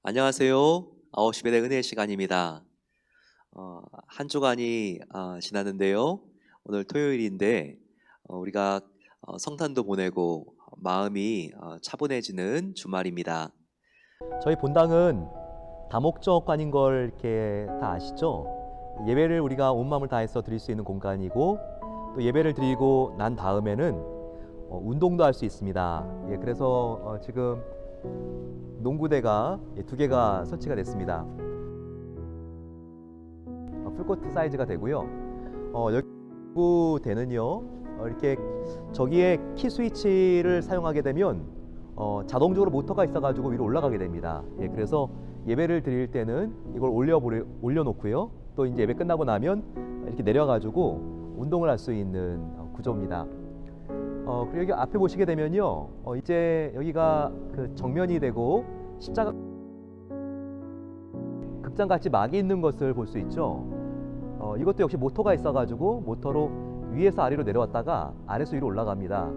안녕하세요. 9시 배의 은혜의 시간입니다. 한 주간이 지났는데요. 오늘 토요일인데 우리가 성탄도 보내고 마음이 차분해지는 주말입니다. 저희 본당은 다목적관인 걸 이렇게 다 아시죠? 예배를 우리가 온 마음을 다해서 드릴 수 있는 공간이고 또 예배를 드리고 난 다음에는 운동도 할 수 있습니다. 그래서 지금 농구대가 두 개가 설치가 됐습니다. 풀코트 사이즈가 되고요. 여기 농구대는요 이렇게 저기에 키 스위치를 사용하게 되면 자동적으로 모터가 있어가지고 위로 올라가게 됩니다. 그래서 예배를 드릴 때는 이걸 올려놓고요. 또 이제 예배 끝나고 나면 이렇게 내려가지고 운동을 할 수 있는 구조입니다. 그리고 여기 앞에 보시게 되면요, 이제 여기가 그 정면이 되고 십자가 극장같이 막이 있는 것을 볼 수 있죠. 이것도 역시 모터가 있어가지고 모터로 위에서 아래로 내려왔다가 아래에서 위로 올라갑니다.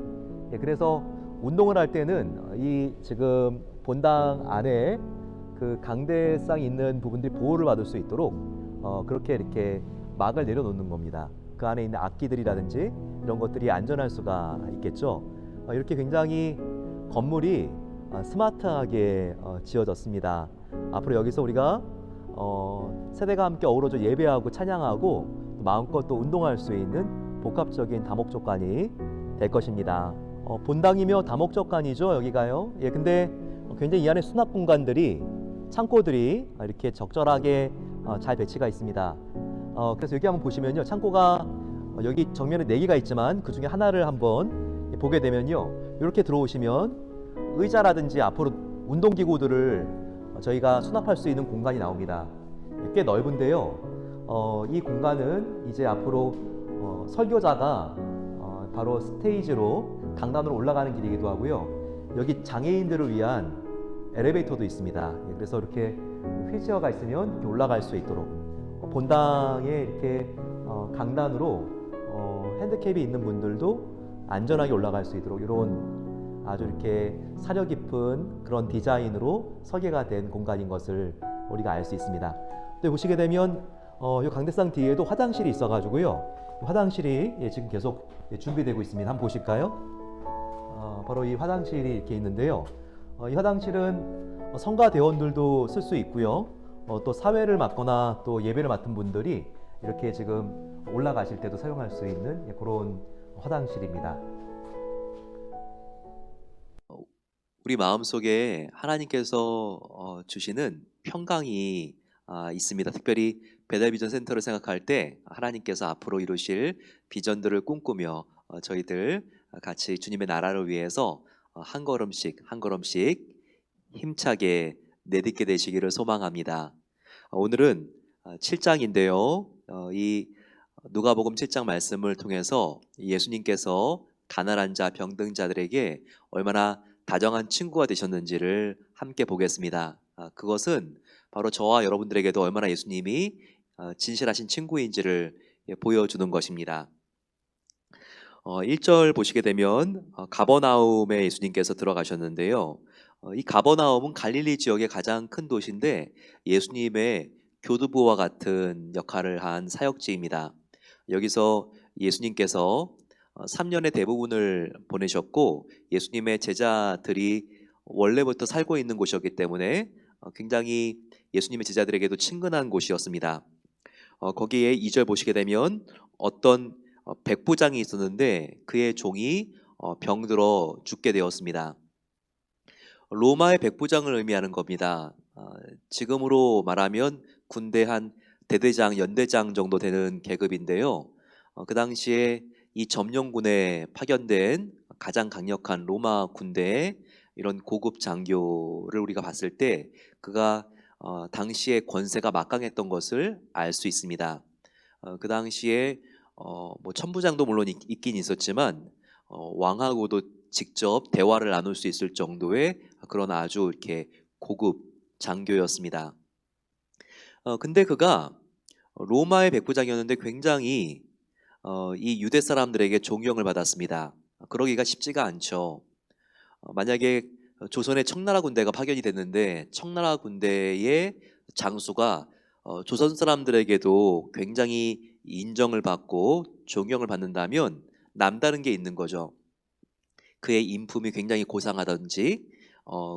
그래서 운동을 할 때는 이 지금 본당 안에 그 강대상 있는 부분들이 보호를 받을 수 있도록 그렇게 이렇게 막을 내려놓는 겁니다. 그 안에 있는 악기들이라든지 이런 것들이 안전할 수가 있겠죠. 이렇게 굉장히 건물이 스마트하게 지어졌습니다. 앞으로 여기서 우리가 세대가 함께 어우러져 예배하고 찬양하고 마음껏 또 운동할 수 있는 복합적인 다목적관이 될 것입니다. 본당이며 다목적관이죠, 여기가요. 근데 굉장히 이 안에 수납 공간들이 창고들이 이렇게 적절하게 잘 배치가 있습니다. 그래서 여기 한번 보시면요, 창고가 여기 정면에 4개가 있지만 그 중에 하나를 한번 보게 되면요, 이렇게 들어오시면 의자라든지 앞으로 운동기구들을 저희가 수납할 수 있는 공간이 나옵니다. 꽤 넓은데요, 이 공간은 이제 앞으로 설교자가 바로 스테이지로 강단으로 올라가는 길이기도 하고요. 여기 장애인들을 위한 엘리베이터도 있습니다. 그래서 이렇게 휠체어가 있으면 이렇게 올라갈 수 있도록 본당에 이렇게 강단으로 핸디캡이 있는 분들도 안전하게 올라갈 수 있도록 이런 아주 이렇게 사려 깊은 그런 디자인으로 설계가 된 공간인 것을 우리가 알 수 있습니다. 또 보시게 되면 이 강대상 뒤에도 화장실이 있어가지고요. 화장실이 지금 계속 준비되고 있습니다. 한번 보실까요? 바로 이 화장실이 이렇게 있는데요. 이 화장실은 성가 대원들도 쓸 수 있고요. 또 사회를 맡거나 또 예배를 맡은 분들이 이렇게 지금 올라가실 때도 사용할 수 있는 그런 화장실입니다. 우리 마음속에 하나님께서 주시는 평강이 있습니다. 특별히 배달비전 센터를 생각할 때 하나님께서 앞으로 이루실 비전들을 꿈꾸며 저희들 같이 주님의 나라를 위해서 한 걸음씩 한 걸음씩 힘차게 내딛게 되시기를 소망합니다. 오늘은 7장인데요. 이 누가복음 7장 말씀을 통해서 예수님께서 가난한 자, 병든 자들에게 얼마나 다정한 친구가 되셨는지를 함께 보겠습니다. 그것은 바로 저와 여러분들에게도 얼마나 예수님이 진실하신 친구인지를 보여주는 것입니다. 1절 보시게 되면 가버나움에 예수님께서 들어가셨는데요. 이 가버나움은 갈릴리 지역의 가장 큰 도시인데 예수님의 교두보와 같은 역할을 한 사역지입니다. 여기서 예수님께서 3년의 대부분을 보내셨고 예수님의 제자들이 원래부터 살고 있는 곳이었기 때문에 굉장히 예수님의 제자들에게도 친근한 곳이었습니다. 거기에 2절 보시게 되면 어떤 백부장이 있었는데 그의 종이 병들어 죽게 되었습니다. 로마의 백부장을 의미하는 겁니다. 지금으로 말하면 군대 한 대대장, 연대장 정도 되는 계급인데요. 그 당시에 이 점령군에 파견된 가장 강력한 로마 군대의 이런 고급 장교를 우리가 봤을 때 그가 당시에 권세가 막강했던 것을 알 수 있습니다. 그 당시에 뭐 천부장도 물론 있긴 있었지만 왕하고도 직접 대화를 나눌 수 있을 정도의 그런 아주 이렇게 고급 장교였습니다. 근데 그가 로마의 백부장이었는데 굉장히 이 유대 사람들에게 존경을 받았습니다. 그러기가 쉽지가 않죠. 만약에 조선에 청나라 군대가 파견이 됐는데 청나라 군대의 장수가 조선 사람들에게도 굉장히 인정을 받고 존경을 받는다면 남다른 게 있는 거죠. 그의 인품이 굉장히 고상하든지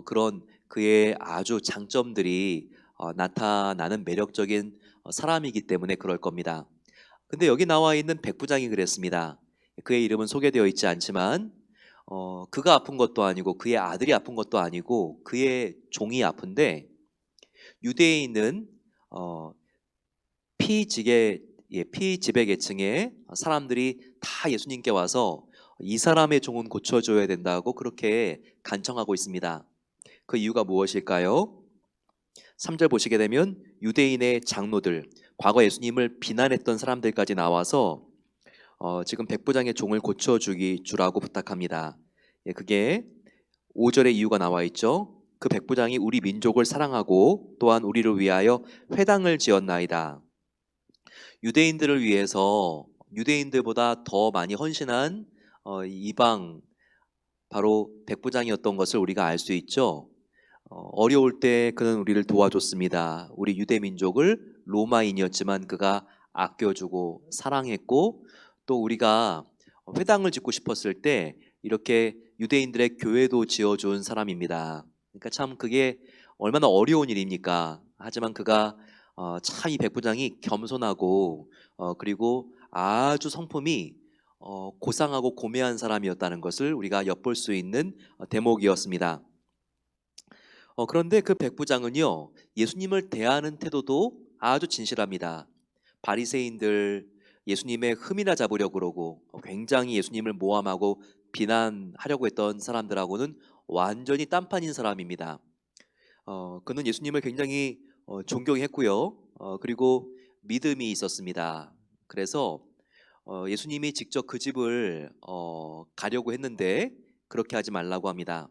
그런 그의 아주 장점들이 나타나는 매력적인 사람이기 때문에 그럴 겁니다. 근데 여기 나와 있는 백부장이 그랬습니다. 그의 이름은 소개되어 있지 않지만 그가 아픈 것도 아니고 그의 아들이 아픈 것도 아니고 그의 종이 아픈데 유대에 있는 어, 피지배 계층의 사람들이 다 예수님께 와서 이 사람의 종은 고쳐줘야 된다고 그렇게 간청하고 있습니다. 그 이유가 무엇일까요? 3절 보시게 되면 유대인의 장로들, 과거 예수님을 비난했던 사람들까지 나와서 지금 백부장의 종을 고쳐주라고 부탁합니다. 예, 그게 5절의 이유가 나와 있죠. 그 백부장이 우리 민족을 사랑하고 또한 우리를 위하여 회당을 지었나이다. 유대인들을 위해서 유대인들보다 더 많이 헌신한 이방 바로 백부장이었던 것을 우리가 알 수 있죠. 어려울 때 그는 우리를 도와줬습니다. 우리 유대 민족을 로마인이었지만 그가 아껴주고 사랑했고 또 우리가 회당을 짓고 싶었을 때 이렇게 유대인들의 교회도 지어준 사람입니다. 그러니까 참 그게 얼마나 어려운 일입니까? 하지만 그가 참 이 백부장이 겸손하고 그리고 아주 성품이 고상하고 고매한 사람이었다는 것을 우리가 엿볼 수 있는 대목이었습니다. 그런데 그 백부장은요, 예수님을 대하는 태도도 아주 진실합니다. 바리새인들 예수님의 흠이나 잡으려고 그러고 굉장히 예수님을 모함하고 비난하려고 했던 사람들하고는 완전히 딴판인 사람입니다. 그는 예수님을 굉장히 존경했고요. 그리고 믿음이 있었습니다. 그래서 예수님이 직접 그 집을 가려고 했는데 그렇게 하지 말라고 합니다.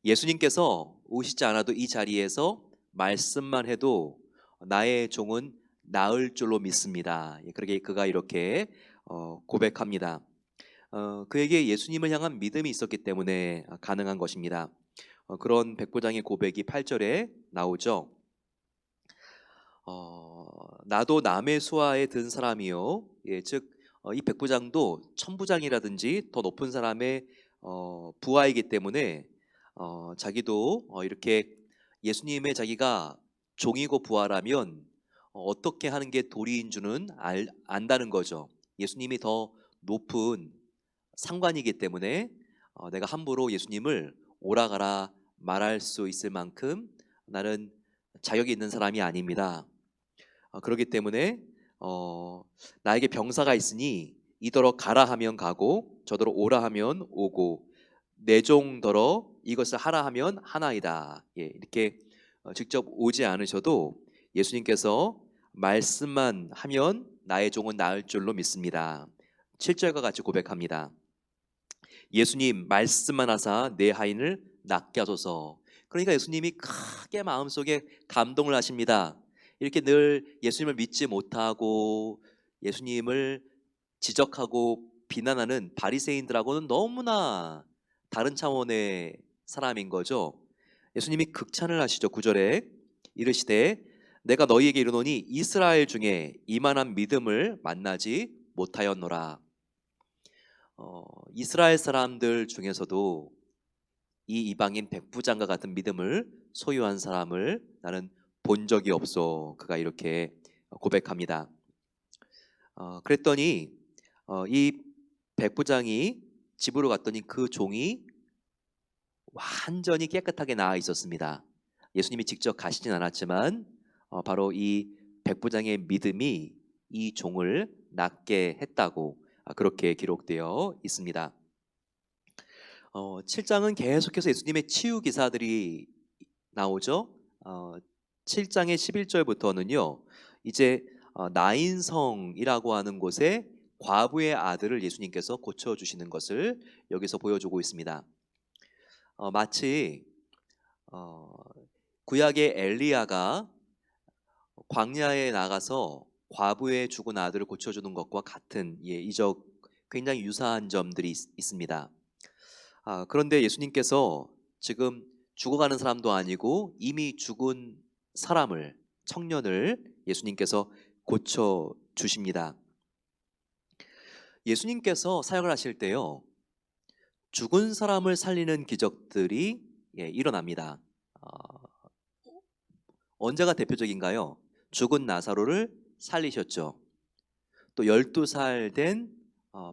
예수님께서 오시지 않아도 이 자리에서 말씀만 해도 나의 종은 나을 줄로 믿습니다. 그러게 그가 이렇게 고백합니다. 그에게 예수님을 향한 믿음이 있었기 때문에 가능한 것입니다. 그런 백부장의 고백이 8절에 나오죠. 나도 남의 수하에 든 사람이요. 즉 이 백부장도 천부장이라든지 더 높은 사람의 부하이기 때문에 자기도 이렇게 예수님의 자기가 종이고 부하라면 어떻게 하는 게 도리인 줄은 안다는 거죠. 예수님이 더 높은 상관이기 때문에 내가 함부로 예수님을 오라가라 말할 수 있을 만큼 나는 자격이 있는 사람이 아닙니다. 그렇기 때문에 나에게 병사가 있으니 이더러 가라 하면 가고 저더러 오라 하면 오고 내 종더러 이것을 하라 하면 하나이다. 이렇게 직접 오지 않으셔도 예수님께서 말씀만 하면 나의 종은 나을 줄로 믿습니다. 7절과 같이 고백합니다. 예수님 말씀만 하사 내 하인을 낫게 하소서. 그러니까 예수님이 크게 마음속에 감동을 하십니다. 이렇게 늘 예수님을 믿지 못하고 예수님을 지적하고 비난하는 바리새인들하고는 너무나 다른 차원의 사람인 거죠. 예수님이 극찬을 하시죠. 9절에 이르시되 내가 너희에게 이르노니 이스라엘 중에 이만한 믿음을 만나지 못하였노라. 이스라엘 사람들 중에서도 이 이방인 백부장과 같은 믿음을 소유한 사람을 나는 본 적이 없어. 그가 이렇게 고백합니다. 그랬더니 이 백부장이 집으로 갔더니 그 종이 완전히 깨끗하게 나아 있었습니다. 예수님이 직접 가시진 않았지만 바로 이 백부장의 믿음이 이 종을 낫게 했다고 그렇게 기록되어 있습니다. 7장은 계속해서 예수님의 치유 기사들이 나오죠. 7장의 11절부터는요. 이제 나인성이라고 하는 곳에 과부의 아들을 예수님께서 고쳐주시는 것을 여기서 보여주고 있습니다. 마치 구약의 엘리야가 광야에 나가서 과부의 죽은 아들을 고쳐주는 것과 같은 이적 굉장히 유사한 점들이 있습니다. 그런데 예수님께서 지금 죽어가는 사람도 아니고 이미 죽은 사람을, 청년을 예수님께서 고쳐 주십니다. 예수님께서 사역을 하실 때요, 죽은 사람을 살리는 기적들이 일어납니다. 언제가 대표적인가요? 죽은 나사로를 살리셨죠. 또 12살 된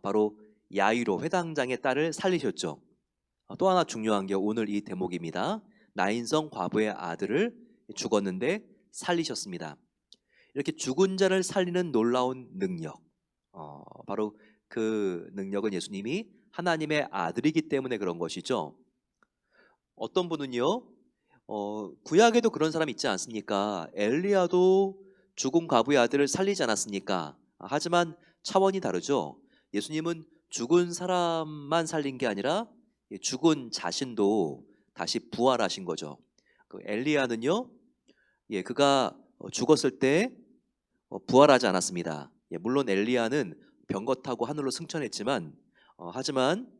바로 야이로 회당장의 딸을 살리셨죠. 또 하나 중요한 게 오늘 이 대목입니다. 나인성 과부의 아들을 죽었는데 살리셨습니다. 이렇게 죽은 자를 살리는 놀라운 능력, 바로 그 능력은 예수님이 하나님의 아들이기 때문에 그런 것이죠. 어떤 분은요, 구약에도 그런 사람 있지 않습니까? 엘리야도 죽은 과부의 아들을 살리지 않았습니까? 하지만 차원이 다르죠. 예수님은 죽은 사람만 살린 게 아니라 죽은 자신도 다시 부활하신 거죠. 그 엘리야는요, 그가 죽었을 때 부활하지 않았습니다. 물론 엘리야는 병거 타고 하늘로 승천했지만, 하지만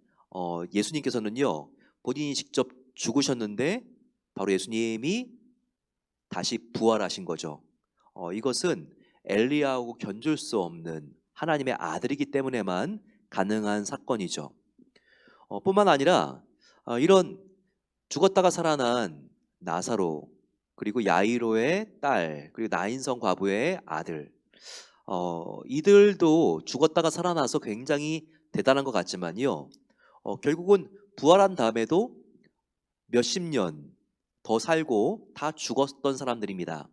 예수님께서는요, 본인이 직접 죽으셨는데 바로 예수님이 다시 부활하신 거죠. 이것은 엘리야하고 견줄 수 없는 하나님의 아들이기 때문에만 가능한 사건이죠. 뿐만 아니라 이런 죽었다가 살아난 나사로, 그리고 야이로의 딸, 그리고 나인성 과부의 아들, 이들도 죽었다가 살아나서 굉장히 대단한 것 같지만요, 결국은 부활한 다음에도 몇십 년 더 살고 다 죽었던 사람들입니다.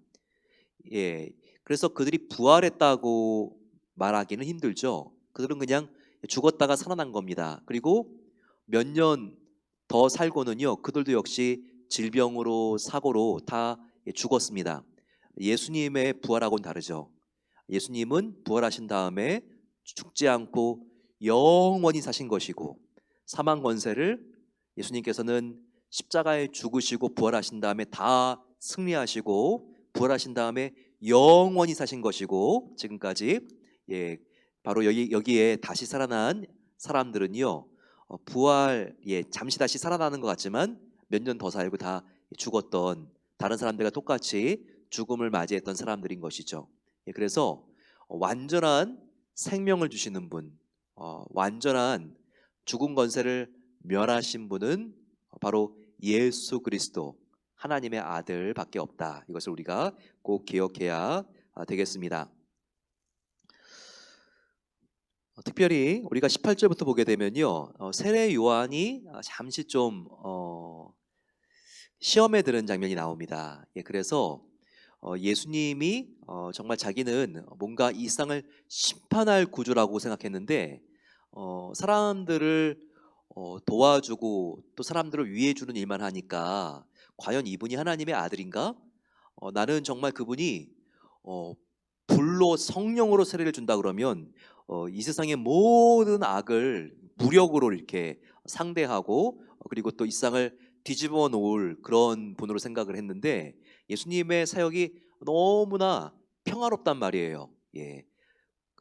그래서 그들이 부활했다고 말하기는 힘들죠. 그들은 그냥 죽었다가 살아난 겁니다. 그리고 몇 년 더 살고는요, 그들도 역시 질병으로 사고로 다 죽었습니다. 예수님의 부활하고는 다르죠. 예수님은 부활하신 다음에 죽지 않고 영원히 사신 것이고, 사망 권세를 예수님께서는 십자가에 죽으시고 부활하신 다음에 다 승리하시고 부활하신 다음에 영원히 사신 것이고, 지금까지 바로 여기에 다시 살아난 사람들은요, 부활 잠시 다시 살아나는 것 같지만 몇 년 더 살고 다 죽었던, 다른 사람들과 똑같이 죽음을 맞이했던 사람들인 것이죠. 그래서 완전한 생명을 주시는 분, 완전한 죽은 권세를 멸하신 분은 바로 예수 그리스도, 하나님의 아들밖에 없다. 이것을 우리가 꼭 기억해야 되겠습니다. 특별히 우리가 18절부터 보게 되면요, 세례 요한이 잠시 좀 시험에 드는 장면이 나옵니다. 그래서 예수님이 정말 자기는 뭔가 이 세상을 심판할 구주라고 생각했는데, 사람들을 도와주고 또 사람들을 위해 주는 일만 하니까 과연 이분이 하나님의 아들인가? 나는 정말 그분이 불로 성령으로 세례를 준다 그러면 이 세상의 모든 악을 무력으로 이렇게 상대하고, 그리고 또 이 세상을 뒤집어 놓을 그런 분으로 생각을 했는데, 예수님의 사역이 너무나 평화롭단 말이에요.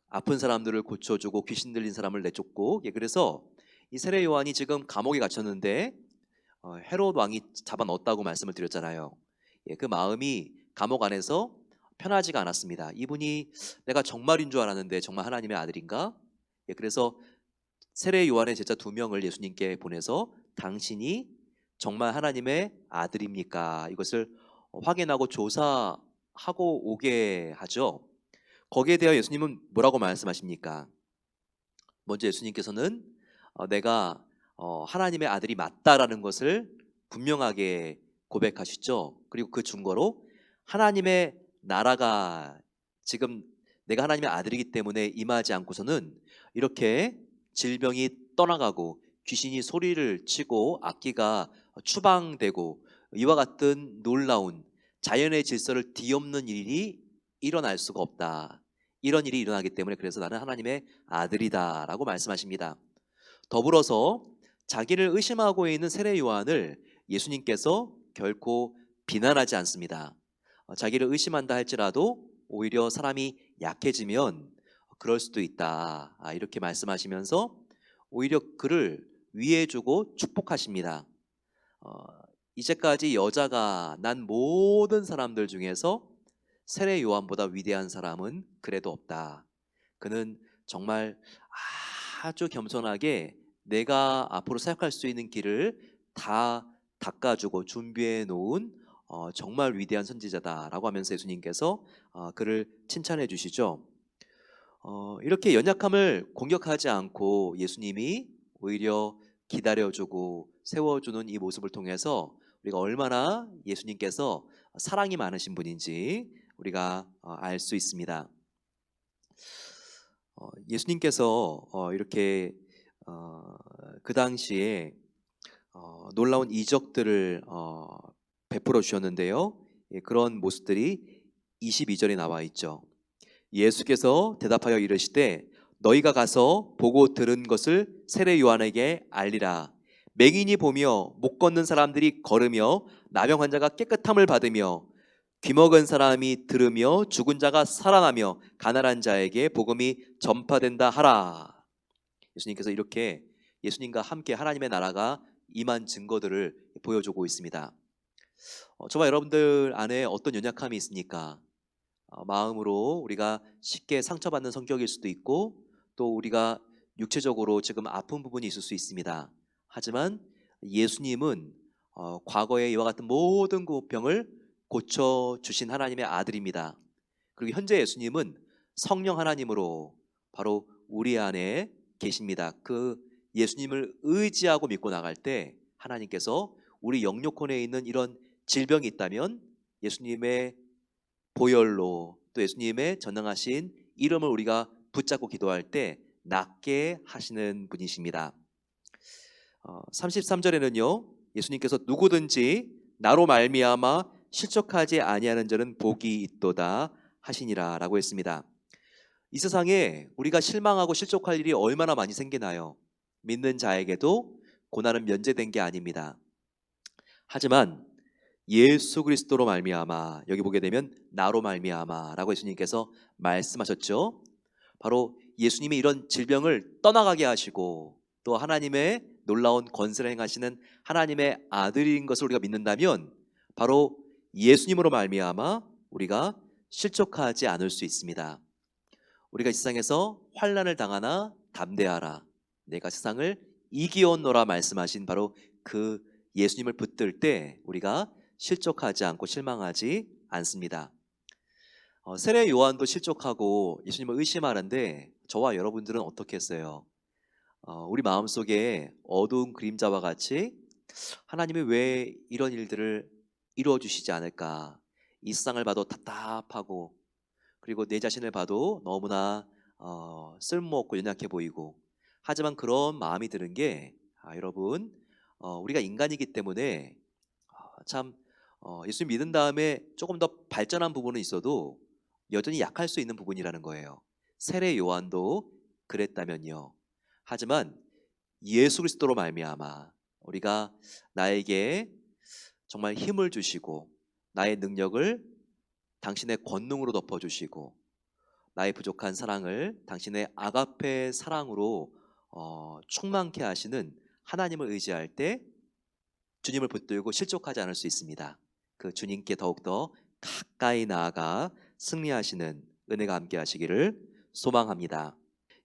아픈 사람들을 고쳐주고 귀신 들린 사람을 내쫓고, 그래서 이 세례 요한이 지금 감옥에 갇혔는데 헤롯 왕이 잡아 넣었다고 말씀을 드렸잖아요. 그 마음이 감옥 안에서 편하지가 않았습니다. 이분이 내가 정말인 줄 알았는데 정말 하나님의 아들인가? 그래서 세례 요한의 제자 2명을 예수님께 보내서 당신이 정말 하나님의 아들입니까? 이것을 확인하고 조사하고 오게 하죠. 거기에 대하여 예수님은 뭐라고 말씀하십니까? 먼저 예수님께서는 내가 하나님의 아들이 맞다라는 것을 분명하게 고백하시죠. 그리고 그 증거로 하나님의 나라가 지금 내가 하나님의 아들이기 때문에 임하지 않고서는 이렇게 질병이 떠나가고 귀신이 소리를 치고 악기가 추방되고 이와 같은 놀라운 자연의 질서를 뒤엎는 일이 일어날 수가 없다. 이런 일이 일어나기 때문에 그래서 나는 하나님의 아들이다라고 말씀하십니다. 더불어서 자기를 의심하고 있는 세례 요한을 예수님께서 결코 비난하지 않습니다. 자기를 의심한다 할지라도 오히려 사람이 약해지면 그럴 수도 있다, 이렇게 말씀하시면서 오히려 그를 위해주고 축복하십니다. 이제까지 여자가 난 모든 사람들 중에서 세례 요한보다 위대한 사람은 그래도 없다. 그는 정말 아주 겸손하게 내가 앞으로 사역할 수 있는 길을 다 닦아주고 준비해 놓은 정말 위대한 선지자다라고 하면서 예수님께서 그를 칭찬해 주시죠. 이렇게 연약함을 공격하지 않고 예수님이 오히려 기다려주고 세워주는 이 모습을 통해서 우리가 얼마나 예수님께서 사랑이 많으신 분인지 우리가 알 수 있습니다. 예수님께서 이렇게 그 당시에 놀라운 이적들을 베풀어 주셨는데요. 예, 그런 모습들이 22절에 나와 있죠. 예수께서 대답하여 이르시되 너희가 가서 보고 들은 것을 세례 요한에게 알리라. 맹인이 보며 못 걷는 사람들이 걸으며 나병 환자가 깨끗함을 받으며 귀먹은 사람이 들으며 죽은 자가 살아나며 가난한 자에게 복음이 전파된다 하라. 예수님께서 이렇게 예수님과 함께 하나님의 나라가 임한 증거들을 보여주고 있습니다. 저와 여러분들 안에 어떤 연약함이 있습니까? 마음으로 우리가 쉽게 상처받는 성격일 수도 있고 또 우리가 육체적으로 지금 아픈 부분이 있을 수 있습니다. 하지만 예수님은 과거에 이와 같은 모든 그 병을 고쳐주신 하나님의 아들입니다. 그리고 현재 예수님은 성령 하나님으로 바로 우리 안에 계십니다. 그 예수님을 의지하고 믿고 나갈 때 하나님께서 우리 영역혼에 있는 이런 질병이 있다면 예수님의 보혈로 또 예수님의 전능하신 이름을 우리가 붙잡고 기도할 때 낫게 하시는 분이십니다. 33절에는요 예수님께서 누구든지 나로 말미암아 실족하지 아니하는 자는 복이 있도다 하시니라 라고 했습니다. 이 세상에 우리가 실망하고 실족할 일이 얼마나 많이 생기나요? 믿는 자에게도 고난은 면제된 게 아닙니다. 하지만 예수 그리스도로 말미암아, 여기 보게 되면 나로 말미암아라고 예수님께서 말씀하셨죠. 바로 예수님이 이런 질병을 떠나가게 하시고 또 하나님의 놀라운 권세를 행하시는 하나님의 아들인 것을 우리가 믿는다면 바로 예수님으로 말미암아 우리가 실족하지 않을 수 있습니다. 우리가 이 세상에서 환난을 당하나 담대하라, 내가 세상을 이기었노라 말씀하신 바로 그 예수님을 붙들 때 우리가 실족하지 않고 실망하지 않습니다. 세례 요한도 실족하고 예수님을 의심하는데 저와 여러분들은 어떻게 했어요? 우리 마음속에 어두운 그림자와 같이 하나님이 왜 이런 일들을 이루어 주시지 않을까? 이 세상을 봐도 답답하고 그리고 내 자신을 봐도 너무나 쓸모없고 연약해 보이고 하지만 그런 마음이 드는 게 여러분 우리가 인간이기 때문에 참 예수 믿은 다음에 조금 더 발전한 부분은 있어도 여전히 약할 수 있는 부분이라는 거예요. 세례 요한도 그랬다면요. 하지만 예수 그리스도로 말미암아 우리가 나에게 정말 힘을 주시고 나의 능력을 당신의 권능으로 덮어주시고 나의 부족한 사랑을 당신의 아가페 사랑으로 충만케 하시는 하나님을 의지할 때 주님을 붙들고 실족하지 않을 수 있습니다. 그 주님께 더욱더 가까이 나아가 승리하시는 은혜가 함께 하시기를 소망합니다.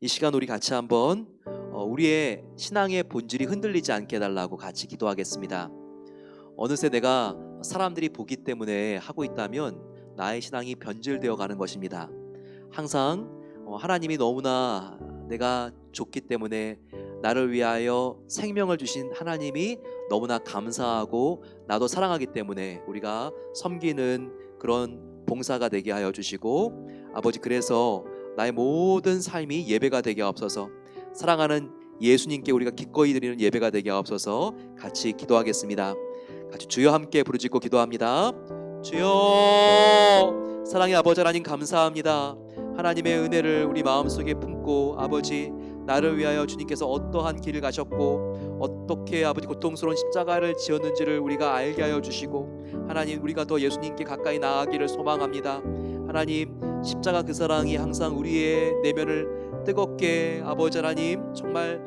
이 시간 우리 같이 한번 우리의 신앙의 본질이 흔들리지 않게 해달라고 같이 기도하겠습니다. 어느새 내가 사람들이 보기 때문에 하고 있다면 나의 신앙이 변질되어 가는 것입니다. 항상 하나님이 너무나 내가 좋기 때문에 나를 위하여 생명을 주신 하나님이 너무나 감사하고 나도 사랑하기 때문에 우리가 섬기는 그런 봉사가 되게 하여 주시고 아버지, 그래서 나의 모든 삶이 예배가 되게 하옵소서. 사랑하는 예수님께 우리가 기꺼이 드리는 예배가 되게 하옵소서. 같이 기도하겠습니다. 같이 주여 함께 부르짖고 기도합니다. 주여, 사랑의 아버지 하나님 감사합니다. 하나님의 은혜를 우리 마음속에 품고 아버지, 나를 위하여 주님께서 어떠한 길을 가셨고 어떻게 아버지 고통스러운 십자가를 지었는지를 우리가 알게 하여 주시고 하나님, 우리가 더 예수님께 가까이 나아가기를 소망합니다. 하나님, 십자가 그 사랑이 항상 우리의 내면을 뜨겁게 아버지 하나님 정말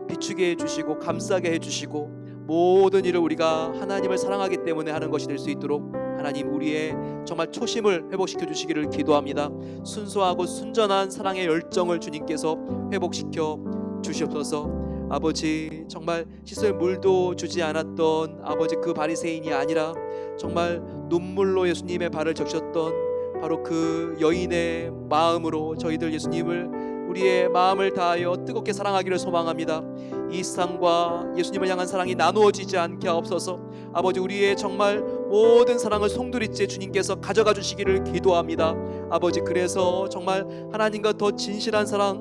비추게 해주시고 감싸게 해주시고 모든 일을 우리가 하나님을 사랑하기 때문에 하는 것이 될 수 있도록 하나님 우리의 정말 초심을 회복시켜 주시기를 기도합니다. 순수하고 순전한 사랑의 열정을 주님께서 회복시켜 주시옵소서. 아버지, 정말 씻을 물도 주지 않았던 아버지 그 바리새인이 아니라 정말 눈물로 예수님의 발을 적셨던 바로 그 여인의 마음으로 저희들 예수님을 우리의 마음을 다하여 뜨겁게 사랑하기를 소망합니다. 이 세상과 예수님을 향한 사랑이 나누어지지 않게 하옵소서. 아버지, 우리의 정말 모든 사랑을 송두리째 주님께서 가져가 주시기를 기도합니다. 아버지, 그래서 정말 하나님과 더 진실한 사랑,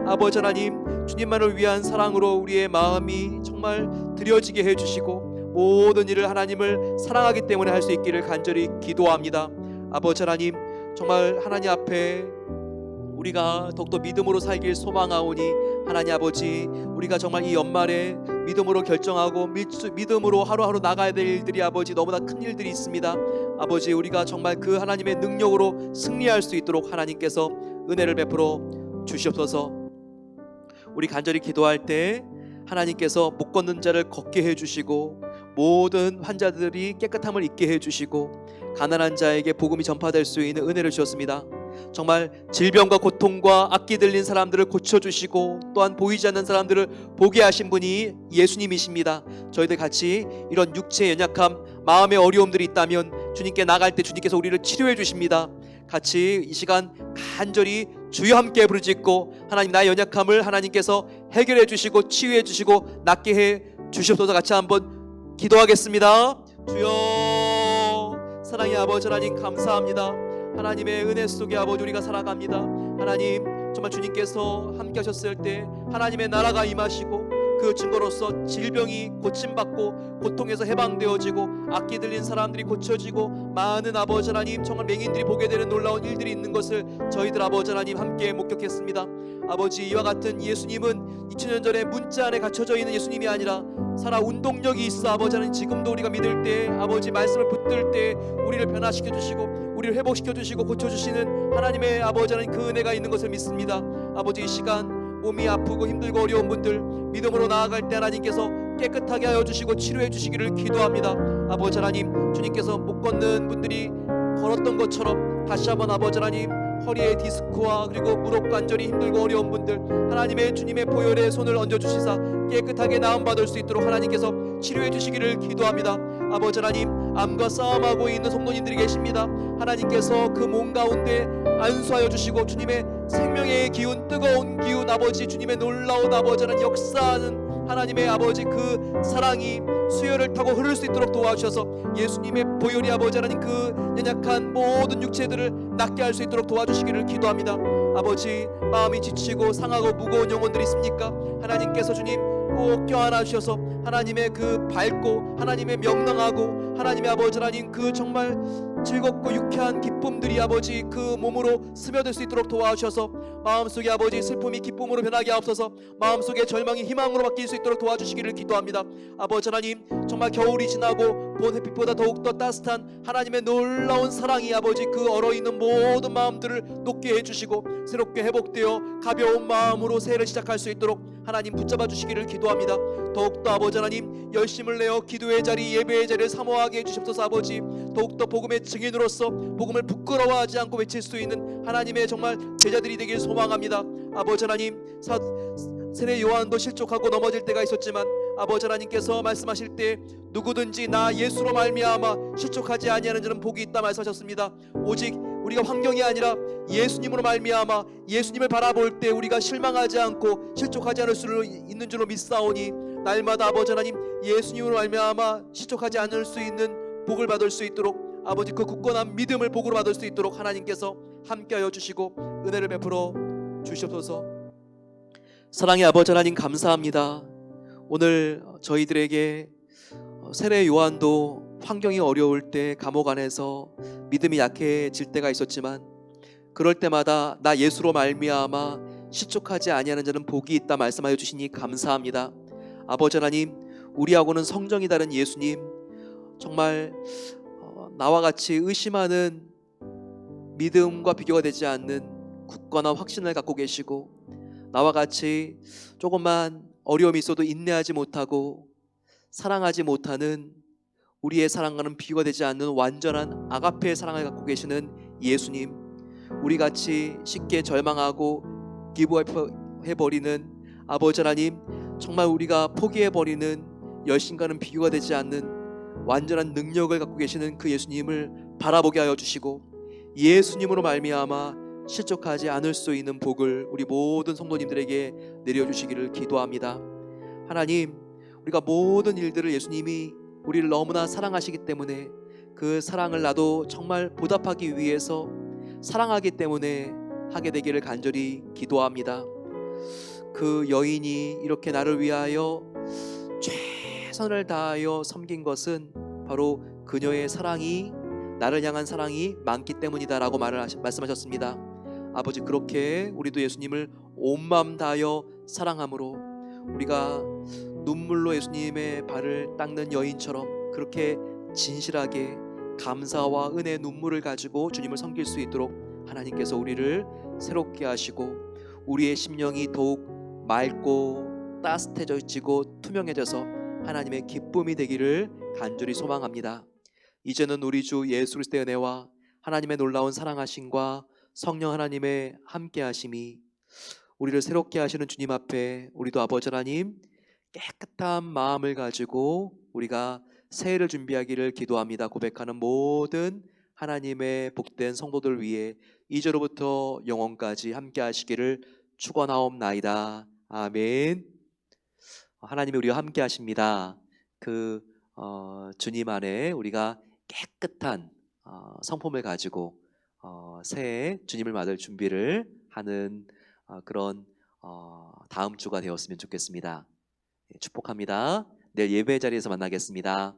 아버지 하나님 주님만을 위한 사랑으로 우리의 마음이 정말 드려지게 해주시고 모든 일을 하나님을 사랑하기 때문에 할 수 있기를 간절히 기도합니다. 아버지 하나님, 정말 하나님 앞에 우리가 더욱더 믿음으로 살길 소망하오니 하나님 아버지, 우리가 정말 이 연말에 믿음으로 결정하고 믿음으로 하루하루 나가야 될 일들이 아버지 너무나 큰 일들이 있습니다. 아버지, 우리가 정말 그 하나님의 능력으로 승리할 수 있도록 하나님께서 은혜를 베풀어 주시옵소서. 우리 간절히 기도할 때 하나님께서 못 걷는 자를 걷게 해주시고 모든 환자들이 깨끗함을 잊게 해주시고 가난한 자에게 복음이 전파될 수 있는 은혜를 주셨습니다. 정말 질병과 고통과 악기 들린 사람들을 고쳐주시고 또한 보이지 않는 사람들을 보게 하신 분이 예수님이십니다. 저희들 같이 이런 육체의 연약함, 마음의 어려움들이 있다면 주님께 나갈 때 주님께서 우리를 치료해 주십니다. 같이 이 시간 간절히 주여 함께 부르짖고 하나님 나의 연약함을 하나님께서 해결해 주시고 치유해 주시고 낫게 해 주시옵소서. 같이 한번 기도하겠습니다. 주여, 사랑의 아버지 하나님 감사합니다. 하나님의 은혜 속에 아버지 우리가 살아갑니다. 하나님, 정말 주님께서 함께 하셨을 때 하나님의 나라가 임하시고 그 증거로서 질병이 고침받고 고통에서 해방되어지고 악기 들린 사람들이 고쳐지고 많은 아버지 하나님 정말 맹인들이 보게 되는 놀라운 일들이 있는 것을 저희들 아버지 하나님 함께 목격했습니다. 아버지, 이와 같은 예수님은 2000년 전에 문자 안에 갇혀져 있는 예수님이 아니라 살아 운동력이 있어 아버지 하나님 지금도 우리가 믿을 때 아버지 말씀을 붙들 때 우리를 변화시켜 주시고 우리를 회복시켜 주시고 고쳐주시는 하나님의 아버지 하나님 그 은혜가 있는 것을 믿습니다. 아버지, 이 시간 몸이 아프고 힘들고 어려운 분들 믿음으로 나아갈 때 하나님께서 깨끗하게 하여 주시고 치료해 주시기를 기도합니다. 아버지 하나님, 주님께서 못 걷는 분들이 걸었던 것처럼 다시 한번 아버지 하나님 허리에 디스크와 그리고 무릎 관절이 힘들고 어려운 분들 하나님의 주님의 보혈의 손을 얹어주시사 깨끗하게 나음받을 수 있도록 하나님께서 치료해 주시기를 기도합니다. 아버지 하나님, 암과 싸움하고 있는 성도님들이 계십니다. 하나님께서 그 몸 가운데 안수하여 주시고 주님의 생명의 기운, 뜨거운 기운, 아버지 주님의 놀라운 아버지 하나님 역사하는 하나님의 아버지 그 사랑이 수혈을 타고 흐를 수 있도록 도와주셔서 예수님의 보혈이 아버지 하나님 그 연약한 모든 육체들을 낫게 할 수 있도록 도와주시기를 기도합니다. 아버지, 마음이 지치고 상하고 무거운 영혼들이 있습니까? 하나님께서 주님 꼭 껴안아 주셔서 하나님의 그 밝고 하나님의 명랑하고 하나님의 아버지 하나님 그 정말 즐겁고 유쾌한 기쁨들이 아버지 그 몸으로 스며들 수 있도록 도와주셔서 마음속에 아버지 슬픔이 기쁨으로 변하게 하옵소서. 마음속에 절망이 희망으로 바뀔 수 있도록 도와주시기를 기도합니다. 아버지 하나님, 정말 겨울이 지나고 본 햇빛보다 더욱더 따뜻한 하나님의 놀라운 사랑이 아버지 그 얼어있는 모든 마음들을 녹게 해주시고 새롭게 회복되어 가벼운 마음으로 새해를 시작할 수 있도록 하나님 붙잡아 주시기를 기도합니다. 더욱더 아버지 하나님 열심을 내어 기도의 자리 예배의 자리를 사모하게 해주시옵소서. 아버지, 더욱더 복음의 증인으로서 복음을 부끄러워하지 않고 외칠 수 있는 하나님의 정말 제자들이 되길 소망합니다. 아버지 하나님, 세례 요한도 실족하고 넘어질 때가 있었지만 아버지 하나님께서 말씀하실 때 누구든지 나 예수로 말미암아 실족하지 아니하는 자는 복이 있다 말씀하셨습니다. 오직 우리가 환경이 아니라 예수님으로 말미암아 예수님을 바라볼 때 우리가 실망하지 않고 실족하지 않을 수 있는 줄로 믿사오니 날마다 아버지 하나님 예수님으로 말미암아 실족하지 않을 수 있는 복을 받을 수 있도록 아버지 그 굳건한 믿음을 복으로 받을 수 있도록 하나님께서 함께하여 주시고 은혜를 베풀어 주시옵소서. 사랑의 아버지 하나님 감사합니다. 오늘 저희들에게 세례 요한도 환경이 어려울 때 감옥 안에서 믿음이 약해질 때가 있었지만 그럴 때마다 나 예수로 말미암아 실족하지 아니하는 자는 복이 있다 말씀하여 주시니 감사합니다. 아버지 하나님, 우리하고는 성정이 다른 예수님, 정말 나와 같이 의심하는 믿음과 비교가 되지 않는 굳건한 확신을 갖고 계시고 나와 같이 조금만 어려움이 있어도 인내하지 못하고 사랑하지 못하는 우리의 사랑과는 비교가 되지 않는 완전한 아가페의 사랑을 갖고 계시는 예수님, 우리같이 쉽게 절망하고 기부해버리는 아버지 하나님, 정말 우리가 포기해버리는 열심과는 비교가 되지 않는 완전한 능력을 갖고 계시는 그 예수님을 바라보게 하여 주시고, 예수님으로 말미암아 실족하지 않을 수 있는 복을 우리 모든 성도님들에게 내려주시기를 기도합니다. 하나님, 우리가 모든 일들을 예수님이 우리를 너무나 사랑하시기 때문에 그 사랑을 나도 정말 보답하기 위해서 사랑하기 때문에 하게 되기를 간절히 기도합니다. 그 여인이 이렇게 나를 위하여 최선을 다하여 섬긴 것은 바로 그녀의 사랑이, 나를 향한 사랑이 많기 때문이다라고 말씀하셨습니다. 아버지, 그렇게 우리도 예수님을 온 마음 다하여 사랑함으로 우리가 눈물로 예수님의 발을 닦는 여인처럼 그렇게 진실하게 감사와 은혜의 눈물을 가지고 주님을 섬길 수 있도록 하나님께서 우리를 새롭게 하시고 우리의 심령이 더욱 맑고 따뜻해지고 투명해져서 하나님의 기쁨이 되기를 간절히 소망합니다. 이제는 우리 주 예수 그리스도의 은혜와 하나님의 놀라운 사랑하심과 성령 하나님의 함께하심이 우리를 새롭게 하시는 주님 앞에 우리도 아버지 하나님 깨끗한 마음을 가지고 우리가 새해를 준비하기를 기도합니다. 고백하는 모든 하나님의 복된 성도들 위해 이제로부터 영원까지 함께 하시기를 축원하옵나이다. 아멘. 하나님이 우리와 함께 하십니다. 주님 안에 우리가 깨끗한 성품을 가지고 새해 주님을 맞을 준비를 하는 그런 다음 주가 되었으면 좋겠습니다. 축복합니다. 내일 예배 자리에서 만나겠습니다.